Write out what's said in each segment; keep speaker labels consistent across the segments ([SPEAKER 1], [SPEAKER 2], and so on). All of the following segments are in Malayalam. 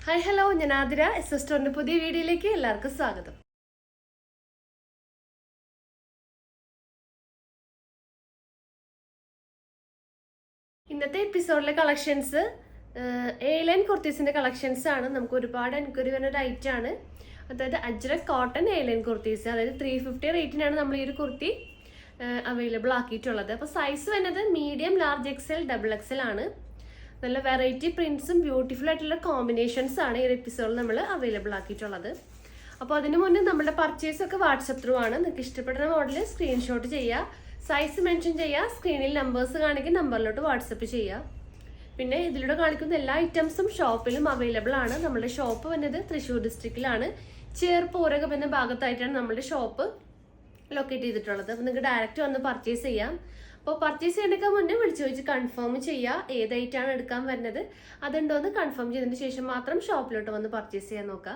[SPEAKER 1] ഹായ് ഹലോ, ഞാൻ ആതിര. എസ്എസ്റ്റോറിന്റെ പുതിയ വീഡിയോയിലേക്ക് എല്ലാവർക്കും സ്വാഗതം. ഇന്നത്തെ എപ്പിസോഡിലെ കളക്ഷൻസ് എ-ലൈൻ കുർത്തീസിന്റെ കളക്ഷൻസ് ആണ്. നമുക്ക് ഒരുപാട് എൻക്വയറി വരുന്ന ഒരു ഐറ്റം ആണ്. അതായത് അജ്രക് കോട്ടൺ എ-ലൈൻ കുർത്തീസ്. അതായത് 350 റേറ്റിനാണ് നമ്മൾ ഈ ഒരു കുർത്തി അവൈലബിൾ ആക്കിയിട്ടുള്ളത്. അപ്പോൾ സൈസ് വരുന്നത് medium, large XL, double XL ആണ്. നല്ല വെറൈറ്റി പ്രിന്റ്സും ബ്യൂട്ടിഫുൾ ആയിട്ടുള്ള കോമ്പിനേഷൻസ് ആണ് ഈ ഒരു എപ്പിസോഡിൽ നമ്മൾ അവൈലബിൾ ആക്കിയിട്ടുള്ളത്. അപ്പോൾ അതിനു മുന്നേ നമ്മുടെ പർച്ചേസ് ഒക്കെ വാട്സപ്പ് ത്രൂ ആണ്. നിങ്ങൾക്ക് ഇഷ്ടപ്പെടുന്ന മോഡൽ സ്ക്രീൻഷോട്ട് ചെയ്യുക, സൈസ് മെൻഷൻ ചെയ്യുക, സ്ക്രീനിൽ നമ്പേഴ്സ് കാണിക്കും, നമ്പറിലോട്ട് വാട്സപ്പ് ചെയ്യുക. പിന്നെ ഇതിലൂടെ കാണിക്കുന്ന എല്ലാ ഐറ്റംസും ഷോപ്പിലും അവൈലബിൾ ആണ്. നമ്മുടെ ഷോപ്പ് വന്നത് തൃശ്ശൂർ ഡിസ്ട്രിക്റ്റിലാണ്, ചേർപ്പൂരകം എന്ന ഭാഗത്തായിട്ടാണ് നമ്മുടെ ഷോപ്പ് ലൊക്കേറ്റ് ചെയ്തിട്ടുള്ളത്. അപ്പോൾ നിങ്ങൾക്ക് ഡയറക്റ്റ് വന്ന് പർച്ചേസ് ചെയ്യാം. അപ്പോൾ പർച്ചേസ് ചെയ്യണേക്കാൾ മുന്നേ വിളിച്ചു ചോദിച്ച് കൺഫേം ചെയ്യുക, ഏതായിട്ടാണ് എടുക്കാൻ വരുന്നത് അതുണ്ടോയെന്ന് കൺഫേം ചെയ്തതിന് ശേഷം മാത്രം ഷോപ്പിലോട്ട് വന്ന് പർച്ചേസ് ചെയ്യാൻ നോക്കുക.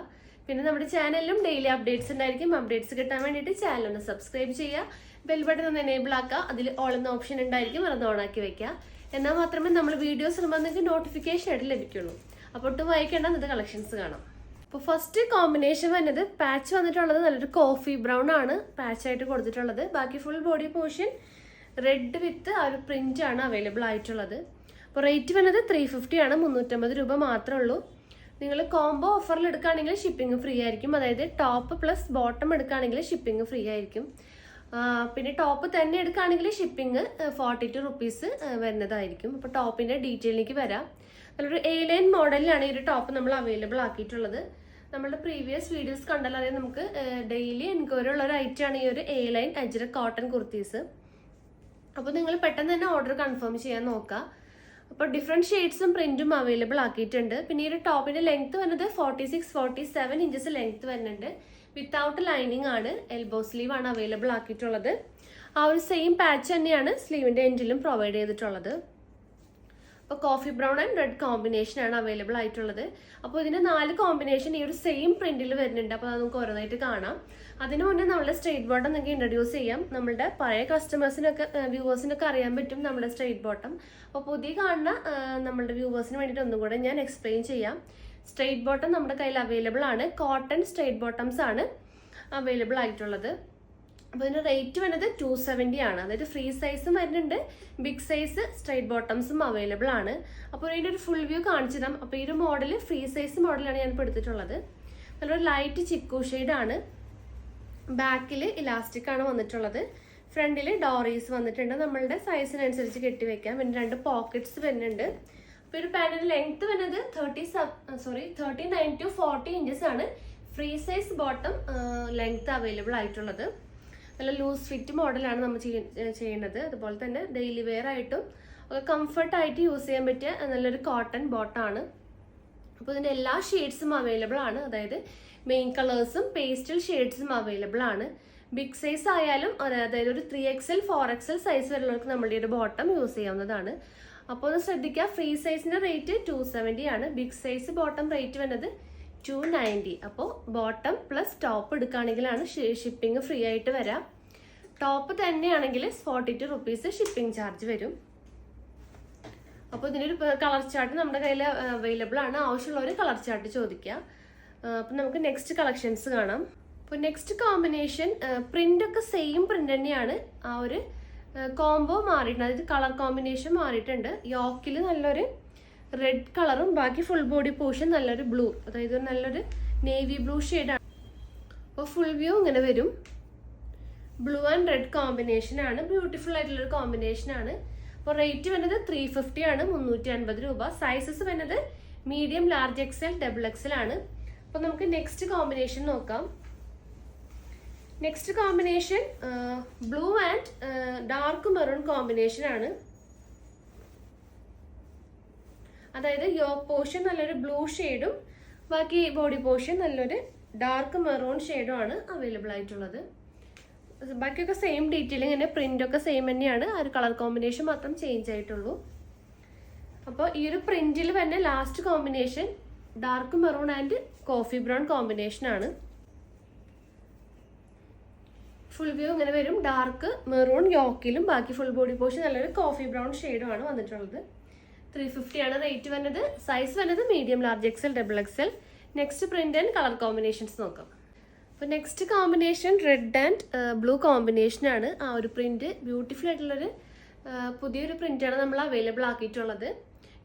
[SPEAKER 1] പിന്നെ നമ്മുടെ ചാനലിലും ഡെയിലി അപ്ഡേറ്റ്സ് ഉണ്ടായിരിക്കും. അപ്ഡേറ്റ്സ് കിട്ടാൻ വേണ്ടിയിട്ട് ചാനൽ ഒന്ന് സബ്സ്ക്രൈബ് ചെയ്യുക, ബെൽ ബട്ടൺ ഒന്ന് എനേബിൾ ആക്കുക, അതിൽ ഓൾ എന്ന ഓപ്ഷൻ ഉണ്ടായിരിക്കും, അത് ഓൺ ആക്കി വെക്കുക. എന്നാൽ മാത്രമേ നമ്മൾ വീഡിയോസ് ഇടുമ്പോൾ നിങ്ങൾക്ക് നോട്ടിഫിക്കേഷൻ ആയിട്ട് ലഭിക്കുള്ളൂ. അപ്പോൾ ഒട്ടും വായിക്കേണ്ട, ഇന്നത്തെ കളക്ഷൻസ് കാണാം. അപ്പോൾ ഫസ്റ്റ് കോമ്പിനേഷൻ വന്നത് പാച്ച് വന്നിട്ടുള്ളത് നല്ലൊരു കോഫി ബ്രൗൺ ആണ് പാച്ച് ആയിട്ട് കൊടുത്തിട്ടുള്ളത്. ബാക്കി full body portion read with ആ ഒരു പ്രിന്റ് ആണ് അവൈലബിൾ ആയിട്ടുള്ളത്. അപ്പോൾ റേറ്റ് വന്നത് 350 ആണ്, 350 രൂപ മാത്രമേ ഉള്ളൂ. നിങ്ങൾ കോംബോ ഓഫറിൽ എടുക്കുകയാണെങ്കിൽ ഷിപ്പിംഗ് ഫ്രീ ആയിരിക്കും. അതായത് ടോപ്പ് പ്ലസ് ബോട്ടം എടുക്കുകയാണെങ്കിൽ ഷിപ്പിംഗ് ഫ്രീ ആയിരിക്കും. പിന്നെ ടോപ്പ് തന്നെ എടുക്കുകയാണെങ്കിൽ ഷിപ്പിംഗ് 42 റുപ്പീസ് വരുന്നതായിരിക്കും. അപ്പോൾ ടോപ്പിൻ്റെ ഡീറ്റെയിലേക്ക് വരാം. നല്ലൊരു എ-ലൈൻ മോഡലിലാണ് ഈ ഒരു ടോപ്പ് നമ്മൾ അവൈലബിൾ ആക്കിയിട്ടുള്ളത്. നമ്മുടെ പ്രീവിയസ് വീഡിയോസ് കണ്ടാൽ അതായത് നമുക്ക് ഡെയിലി എൻക്വയറി ഉള്ള ഒരു ഐറ്റം ആണ് ഈ ഒരു എ-ലൈൻ അജ്രക് കോട്ടൺ കുർത്തീസ്. അപ്പോൾ നിങ്ങൾ പെട്ടെന്ന് തന്നെ ഓർഡർ കൺഫേം ചെയ്യാൻ നോക്കുക. അപ്പോൾ ഡിഫറെൻറ്റ് ഷെയ്ഡ്സും പ്രിന്റും അവൈലബിൾ ആക്കിയിട്ടുണ്ട്. പിന്നെ ഈ ഒരു ടോപ്പിന്റെ ലെങ്ത് വരുന്നത് 46-47 ഇഞ്ചസ് ലെങ്ത് വരുന്നുണ്ട്. വിത്തൗട്ട് ലൈനിങ് ആണ്, എൽബോ സ്ലീവ് ആണ് അവൈലബിൾ ആക്കിയിട്ടുള്ളത്. ആ ഒരു സെയിം പാച്ച് തന്നെയാണ് സ്ലീവിന്റെ എൻഡിലും പ്രൊവൈഡ് ചെയ്തിട്ടുള്ളത്. അപ്പോൾ coffee brown and red combination ആണ് അവൈലബിൾ ആയിട്ടുള്ളത്. അപ്പോൾ ഇതിന് 4 കോമ്പിനേഷൻ ഈ ഒരു സെയിം പ്രിന്റിൽ വരുന്നുണ്ട്. അപ്പോൾ അത് നമുക്ക് ഓരോന്നായിട്ട് കാണാം. അതിനു മുന്നേ നമ്മുടെ സ്ട്രെയിറ്റ് ബോട്ടം നിങ്ങൾക്ക് ഇൻട്രൊഡ്യൂസ് ചെയ്യാം. നമ്മുടെ പഴയ കസ്റ്റമേഴ്സിനൊക്കെ വ്യൂവേഴ്സിനൊക്കെ അറിയാൻ പറ്റും നമ്മുടെ സ്ട്രെയിറ്റ് ബോട്ടം. അപ്പോൾ പുതിയ കാണുന്ന നമ്മുടെ വ്യൂവേഴ്സിന് വേണ്ടിയിട്ട് ഒന്നും കൂടെ ഞാൻ എക്സ്പ്ലെയിൻ ചെയ്യാം. സ്ട്രെയിറ്റ് ബോട്ടം നമ്മുടെ കയ്യിൽ അവൈലബിൾ ആണ്. കോട്ടൺ സ്ട്രെയിറ്റ് ബോട്ടംസ് ആണ് അവൈലബിൾ ആയിട്ടുള്ളത്. അപ്പോൾ ഇതിന്റെ റേറ്റ് വരുന്നത് 270 ആണ്. അതായത് ഫ്രീ സൈസും വരുന്നുണ്ട്, ബിഗ് സൈസ് സ്ട്രൈറ്റ് ബോട്ടംസും അവൈലബിൾ ആണ്. അപ്പോൾ ഇതിന്റെ ഒരു ഫുൾ വ്യൂ കാണിച്ചു തരാം. അപ്പോൾ ഈ ഒരു മോഡൽ ഫ്രീ സൈസ് മോഡലാണ് ഞാൻ ഇപ്പോൾ എടുത്തിട്ടുള്ളത്. നല്ലൊരു ലൈറ്റ് ചിക്കു ഷെയ്ഡ് ആണ്. ബാക്കിൽ ഇലാസ്റ്റിക് ആണ് വന്നിട്ടുള്ളത്. ഫ്രണ്ടിൽ ഡോറീസ് വന്നിട്ടുണ്ട്. നമ്മളുടെ സൈസിനനുസരിച്ച് കെട്ടിവെക്കാം. പിന്നെ 2 പോക്കറ്റ്സ് വരുന്നുണ്ട്. അപ്പോൾ ഒരു പാന്റിന്റെ ലെങ്ത് വരുന്നത് 39 to 40 ഇഞ്ചസ് ആണ് free size bottom length available ആയിട്ടുള്ളത്. നല്ല ലൂസ് ഫിറ്റ് മോഡലാണ് നമ്മൾ ചെയ്യുന്നത്. അതുപോലെ തന്നെ ഡെയിലി വെയർ ആയിട്ടും ഒക്കെ കംഫർട്ടായിട്ട് യൂസ് ചെയ്യാൻ പറ്റിയ നല്ലൊരു കോട്ടൺ ബോട്ടാണ്. അപ്പോൾ ഇതിൻ്റെ എല്ലാ ഷെയ്ഡ്സും അവൈലബിൾ ആണ്. അതായത് മെയിൻ കളേഴ്സും പേസ്റ്റൽ ഷെയ്ഡ്സും അവൈലബിൾ ആണ്. ബിഗ് സൈസ് ആയാലും അതായത് ഒരു 3XL 4XL സൈസ് വരുന്നവർക്ക് നമ്മുടെ ഒരു ബോട്ടം യൂസ് ചെയ്യാവുന്നതാണ്. അപ്പോൾ ഒന്ന് ശ്രദ്ധിക്കുക, ഫ്രീ സൈസിൻ്റെ റേറ്റ് 270 ആണ്. ബിഗ് സൈസ് ബോട്ടം റേറ്റ് വരുന്നത് 290. അപ്പോൾ ബോട്ടം പ്ലസ് ടോപ്പ് എടുക്കുകയാണെങ്കിലാണ് ഷിപ്പിംഗ് ഫ്രീ ആയിട്ട് വരാം. ടോപ്പ് തന്നെയാണെങ്കിൽ 42 റുപ്പീസ് ഷിപ്പിംഗ് ചാർജ് വരും. അപ്പോൾ ഇതിനൊരു കളർ ചാർട്ട് നമ്മുടെ കയ്യിൽ അവൈലബിൾ ആണ്. ആവശ്യമുള്ളവർ കളർ ചാർട്ട് ചോദിക്കുക. അപ്പം നമുക്ക് നെക്സ്റ്റ് കളക്ഷൻസ് കാണാം. അപ്പോൾ നെക്സ്റ്റ് കോമ്പിനേഷൻ പ്രിന്റ് ഒക്കെ സെയിം പ്രിന്റ് തന്നെയാണ്. ആ ഒരു കോംബോ മാറിയിട്ടുണ്ട്, അതായത് കളർ കോമ്പിനേഷൻ മാറിയിട്ടുണ്ട്. യോക്കിൽ നല്ലൊരു റെഡ് കളറും ബാക്കി ഫുൾ ബോഡി പോർഷൻ നല്ലൊരു ബ്ലൂ, അതായത് നല്ലൊരു നേവി ബ്ലൂ ഷെയ്ഡാണ്. അപ്പോൾ ഫുൾ വ്യൂ ഇങ്ങനെ വരും. ബ്ലൂ ആൻഡ് റെഡ് കോമ്പിനേഷൻ ആണ്, ബ്യൂട്ടിഫുൾ ആയിട്ടുള്ളൊരു കോമ്പിനേഷൻ ആണ്. അപ്പോൾ റേറ്റ് വരുന്നത് 350 ആണ്, 350 രൂപ. സൈസസ് വരുന്നത് medium, large XL, double XL ആണ്. അപ്പോൾ നമുക്ക് നെക്സ്റ്റ് കോമ്പിനേഷൻ നോക്കാം. Next combination blue and dark maroon combination ആണ്. അതായത് യോക്ക് പോർഷൻ നല്ലൊരു ബ്ലൂ ഷെയ്ഡും ബാക്കി ബോഡി പോർഷൻ നല്ലൊരു ഡാർക്ക് മെറൂൺ ഷെയ്ഡും ആണ് അവൈലബിൾ ആയിട്ടുള്ളത്. ബാക്കിയൊക്കെ സെയിം ഡീറ്റെയിലിംഗ് തന്നെ, പ്രിന്റ് ഒക്കെ സെയിം തന്നെയാണ്. ആ ഒരു കളർ കോമ്പിനേഷൻ മാത്രം ചേഞ്ച് ആയിട്ടുള്ളൂ. അപ്പോൾ ഈ ഒരു പ്രിന്റിൽ തന്നെ last combination dark maroon and coffee brown combination ആണ്. ഫുൾ വ്യൂ ഇങ്ങനെ വരും. ഡാർക്ക് മെറൂൺ യോക്കിലും ബാക്കി ഫുൾ ബോഡി പോർഷൻ നല്ലൊരു കോഫി ബ്രൗൺ ഷെയ്ഡും ആണ് വന്നിട്ടുള്ളത്. 350 ആണ് റേറ്റ് വരുന്നത്. സൈസ് വരുന്നത് medium, large, XL, double XL. Next print and colour combinations നോക്കാം. അപ്പോൾ next combination red and blue കോമ്പിനേഷനാണ്. ആ ഒരു പ്രിന്റ് ബ്യൂട്ടിഫുൾ ആയിട്ടുള്ളൊരു പുതിയൊരു പ്രിന്റാണ് നമ്മൾ അവൈലബിൾ ആക്കിയിട്ടുള്ളത്.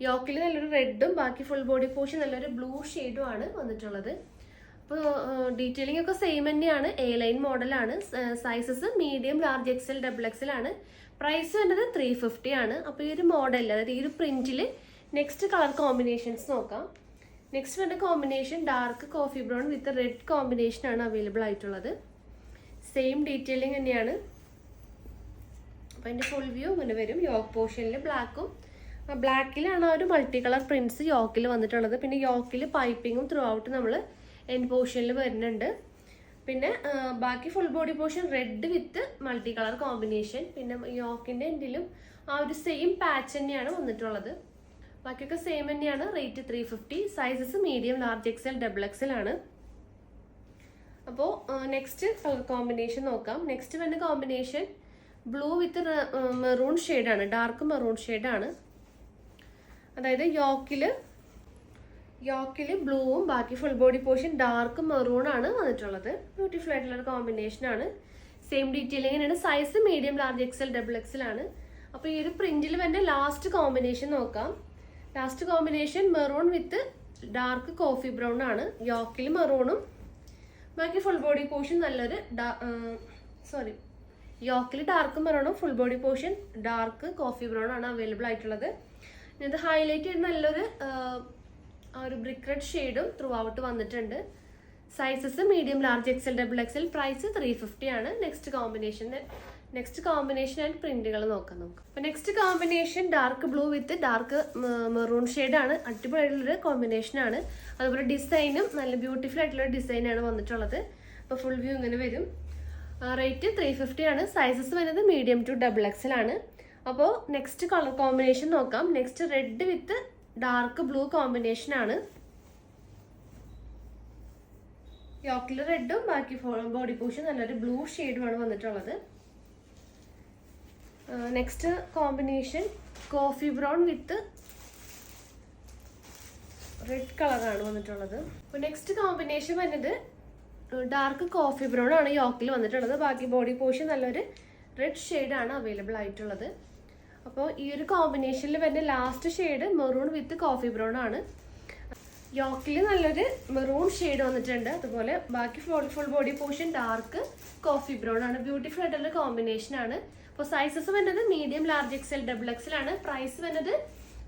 [SPEAKER 1] യോക്കിൽ നല്ലൊരു റെഡും ബാക്കി ഫുൾ ബോഡി പോർഷൻ നല്ലൊരു ബ്ലൂ ഷെയ്ഡും ആണ് വന്നിട്ടുള്ളത്. അപ്പോൾ ഡീറ്റെയിലിംഗ് ഒക്കെ സെയിം തന്നെയാണ്. എ ലൈൻ മോഡലാണ്. Sizes medium, large, XL, double XL ആണ്. പ്രൈസ് വരുന്നത് 350 ആണ്. അപ്പോൾ ഈ ഒരു മോഡൽ, അതായത് ഈ ഒരു പ്രിന്റിൽ നെക്സ്റ്റ് കളർ കോമ്പിനേഷൻസ് നോക്കാം. നെക്സ്റ്റ് വരുന്ന combination dark coffee brown with red combination ആണ് അവൈലബിൾ ആയിട്ടുള്ളത്. സെയിം ഡീറ്റെയിലിംഗ് തന്നെയാണ്. അപ്പോൾ അതിൻ്റെ ഫുൾ വ്യൂ ഇങ്ങനെ വരും. യോക്ക് പോർഷനിൽ ബ്ലാക്കും, ബ്ലാക്കിലാണ് ആ ഒരു മൾട്ടി കളർ പ്രിന്റ്സ് യോക്കിൽ വന്നിട്ടുള്ളത്. പിന്നെ യോക്കിൽ പൈപ്പിങ്ങും ത്രൂ ഔട്ട് നമ്മൾ എൻഡ് പോർഷനിൽ വരുന്നുണ്ട്. പിന്നെ ബാക്കി full body portion read with multi colour combination. പിന്നെ യോക്കിൻ്റെ എൻഡിലും ആ ഒരു സെയിം പാച്ച് തന്നെയാണ് വന്നിട്ടുള്ളത്. ബാക്കിയൊക്കെ സെയിം തന്നെയാണ്. Rate 350. Sizes medium, large, XL, double XL ആണ്. അപ്പോൾ നെക്സ്റ്റ് കളർ കോമ്പിനേഷൻ നോക്കാം. നെക്സ്റ്റ് വരുന്ന കോമ്പിനേഷൻ ബ്ലൂ വിത്ത് മെറൂൺ ഷെയ്ഡാണ്, ഡാർക്ക് മെറൂൺ ഷെയ്ഡാണ്. അതായത് യോക്കിൽ ബ്ലൂവും ബാക്കി full body portion dark maroon ആണ് വന്നിട്ടുള്ളത്. ബ്യൂട്ടിഫുൾ ആയിട്ടുള്ള ഒരു കോമ്പിനേഷൻ ആണ്. സെയിം ഡീറ്റെയിലിംഗ് തന്നെയാണ്. Size medium, large, XL, double XL ആണ്. അപ്പോൾ ഈ ഒരു പ്രിന്റിൽ തന്നെ ലാസ്റ്റ് കോമ്പിനേഷൻ നോക്കാം. Last combination maroon with dark coffee brown ആണ്. യോക്കിൽ മെറൂണും ബാക്കി ഫുൾ ബോഡി പോർഷൻ നല്ലൊരു യോക്കിൽ ഡാർക്ക് മെറൂണും full body portion dark coffee brown ആണ് അവൈലബിൾ ആയിട്ടുള്ളത്. ഇത് ഹൈലൈറ്റ് ചെയ്ത് നല്ലൊരു ഒരു ബ്രിക്ക് റെഡ് ഷെയ്ഡും ത്രൂ ഔട്ട് വന്നിട്ടുണ്ട്. Sizes medium, large, XL, double XL. Price 350 ആണ്. നെക്സ്റ്റ് കോമ്പിനേഷൻ ആൻഡ് പ്രിന്റുകൾ നോക്കാം നമുക്ക്. അപ്പോൾ next combination dark blue with dark maroon ഷെയ്ഡാണ്. അടിപൊളിയായിട്ടുള്ളൊരു കോമ്പിനേഷനാണ്. അതുപോലെ ഡിസൈനും നല്ല ബ്യൂട്ടിഫുൾ ആയിട്ടുള്ള ഡിസൈനാണ് വന്നിട്ടുള്ളത്. അപ്പോൾ ഫുൾ വ്യൂ ഇങ്ങനെ വരും. റേറ്റ് 350 ആണ്. സൈസസ് വരുന്നത് മീഡിയം ടു ഡബിൾ എക്സൽ ആണ്. അപ്പോൾ നെക്സ്റ്റ് കളർ കോമ്പിനേഷൻ നോക്കാം. Next red with dark blue combination ആണ്. യോക്കിൽ റെഡും ബാക്കി ബോഡി പോർഷൻ നല്ലൊരു ബ്ലൂ ഷെയ്ഡുമാണ് വന്നിട്ടുള്ളത്. Next combination coffee brown with red കളറാണ് വന്നിട്ടുള്ളത്. അപ്പോൾ നെക്സ്റ്റ് കോമ്പിനേഷൻ വരുന്നത് ഡാർക്ക് കോഫി ബ്രൗൺ ആണ് യോക്കിൽ വന്നിട്ടുള്ളത്. ബാക്കി ബോഡി പോർഷൻ നല്ലൊരു റെഡ് ഷെയ്ഡാണ് അവൈലബിൾ ആയിട്ടുള്ളത്. അപ്പോൾ ഈ ഒരു കോമ്പിനേഷനിൽ വരുന്ന ലാസ്റ്റ് ഷെയ്ഡ് മെറൂൺ വിത്ത് കോഫി ബ്രൗൺ ആണ്. യോക്കിൽ നല്ലൊരു മെറൂൺ ഷെയ്ഡ് വന്നിട്ടുണ്ട്. അതുപോലെ ബാക്കി full body portion dark coffee brown ആണ്. ബ്യൂട്ടിഫുൾ ആയിട്ടുള്ള കോമ്പിനേഷൻ ആണ്. അപ്പോൾ സൈസസ് വരുന്നത് medium, large, XL, double XL ആണ്. പ്രൈസ് വരുന്നത്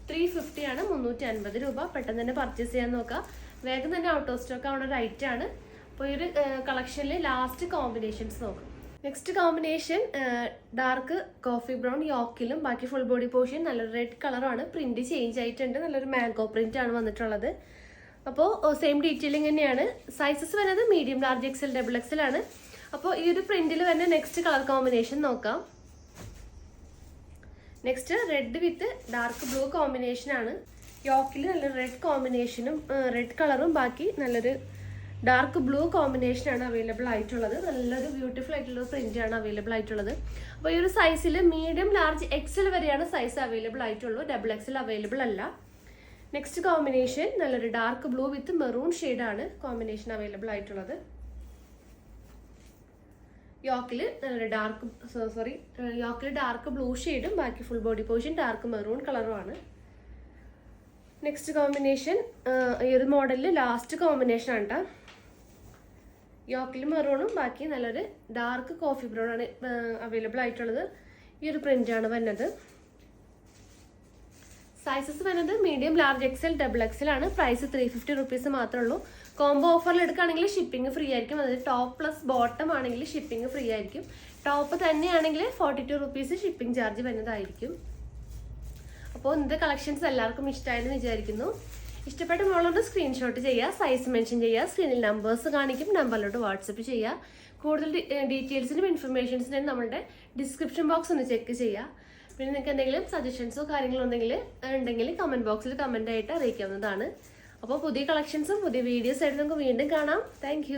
[SPEAKER 1] 350 ആണ്. 350 രൂപ. പെട്ടെന്ന് തന്നെ പർച്ചേസ് ചെയ്യാൻ നോക്കാം. വേഗം തന്നെ ഔട്ട് ഓഫ് സ്റ്റോക്ക് ആവുന്ന ഒരു ഐറ്റം ആണ്. അപ്പോൾ ഈ ഒരു കളക്ഷനിൽ ലാസ്റ്റ് കോമ്പിനേഷൻസ് നോക്കാം. Next combination dark coffee brown യോക്കിലും ബാക്കി ഫുൾ ബോഡി പോർഷൻ നല്ലൊരു റെഡ് കളറാണ്. പ്രിന്റ് ചേഞ്ച് ആയിട്ടുണ്ട്. നല്ലൊരു മാംഗോ പ്രിന്റ് ആണ് വന്നിട്ടുള്ളത്. അപ്പോൾ സെയിം ഡീറ്റെയിലിംഗ് തന്നെയാണ്. സൈസസ് വരുന്നത് medium, large, XL, double XL ആണ്. അപ്പോൾ ഈ ഒരു പ്രിന്റിൽ വരുന്ന നെക്സ്റ്റ് കളർ കോമ്പിനേഷൻ നോക്കാം. Next red with dark blue combination ആണ്. യോക്കിൽ നല്ലൊരു റെഡ് കോമ്പിനേഷനും റെഡ് കളറും ബാക്കി നല്ലൊരു ഡാർക്ക് ബ്ലൂ കോമ്പിനേഷൻ ആണ് അവൈലബിൾ ആയിട്ടുള്ളത്. നല്ലൊരു ബ്യൂട്ടിഫുൾ ആയിട്ടുള്ള പ്രിന്റ് ആണ് അവൈലബിൾ ആയിട്ടുള്ളത്. അപ്പോൾ ഈ ഒരു സൈസിൽ മീഡിയം, ലാർജ്, എക്സൽ വരെയാണ് സൈസ് അവൈലബിൾ ആയിട്ടുള്ളൂ. ഡബിൾ എക്സൽ അവൈലബിൾ അല്ല. നെക്സ്റ്റ് കോമ്പിനേഷൻ നല്ലൊരു ഡാർക്ക് ബ്ലൂ വിത്ത് മെറൂൺ ഷെയ്ഡാണ് കോമ്പിനേഷൻ അവൈലബിൾ ആയിട്ടുള്ളത്. യോക്കിൽ നല്ലൊരു ഡാർക്ക് ബ്ലൂ ഷെയ്ഡും ബാക്കി full body portion dark maroon കളറുമാണ്. നെക്സ്റ്റ് കോമ്പിനേഷൻ ഈ ഒരു മോഡലിൽ ലാസ്റ്റ് കോമ്പിനേഷൻ ആണ് കേട്ടോ. യോക്കിൽ മെറൂണും ബാക്കി നല്ലൊരു ഡാർക്ക് കോഫി ബ്രൗൺ ആണ് അവൈലബിൾ ആയിട്ടുള്ളത്. ഈ ഒരു പ്രിന്റാണ് വരുന്നത്. സൈസസ് വരുന്നത് medium, large, XL, double XL ആണ്. പ്രൈസ് 350 റുപ്പീസ് മാത്രമേ ഉള്ളൂ. കോംബോ ഓഫറിൽ എടുക്കുകയാണെങ്കിൽ ഷിപ്പിംഗ് ഫ്രീ ആയിരിക്കും. അതായത് ടോപ്പ് പ്ലസ് ബോട്ടം ആണെങ്കിൽ ഷിപ്പിംഗ് ഫ്രീ ആയിരിക്കും. ടോപ്പ് തന്നെയാണെങ്കിൽ 42 റുപ്പീസ് ഷിപ്പിംഗ് ചാർജ് വരുന്നതായിരിക്കും. അപ്പോൾ ഇന്നത്തെ കളക്ഷൻസ് എല്ലാവർക്കും ഇഷ്ടമായെന്ന് വിചാരിക്കുന്നു. ഇഷ്ടപ്പെട്ട മോളോട് സ്ക്രീൻഷോട്ട് ചെയ്യുക, സൈസ് മെൻഷൻ ചെയ്യുക, സ്ക്രീനിൽ നമ്പേഴ്സ് കാണിക്കും, നമ്പറിലോട്ട് വാട്സപ്പ് ചെയ്യുക. കൂടുതൽ ഡീറ്റെയിൽസിനും ഇൻഫർമേഷൻസിനും നമ്മുടെ ഡിസ്ക്രിപ്ഷൻ ബോക്സ് ഒന്ന് ചെക്ക് ചെയ്യുക. പിന്നെ നിങ്ങൾക്ക് എന്തെങ്കിലും സജഷൻസോ കാര്യങ്ങളോ ഉണ്ടെങ്കിൽ കമൻറ്റ് ബോക്സിൽ കമൻ്റ് ആയിട്ട് അറിയിക്കാവുന്നതാണ്. അപ്പോൾ പുതിയ കളക്ഷൻസും പുതിയ വീഡിയോസ് ആയിട്ട് നമുക്ക് വീണ്ടും കാണാം. താങ്ക്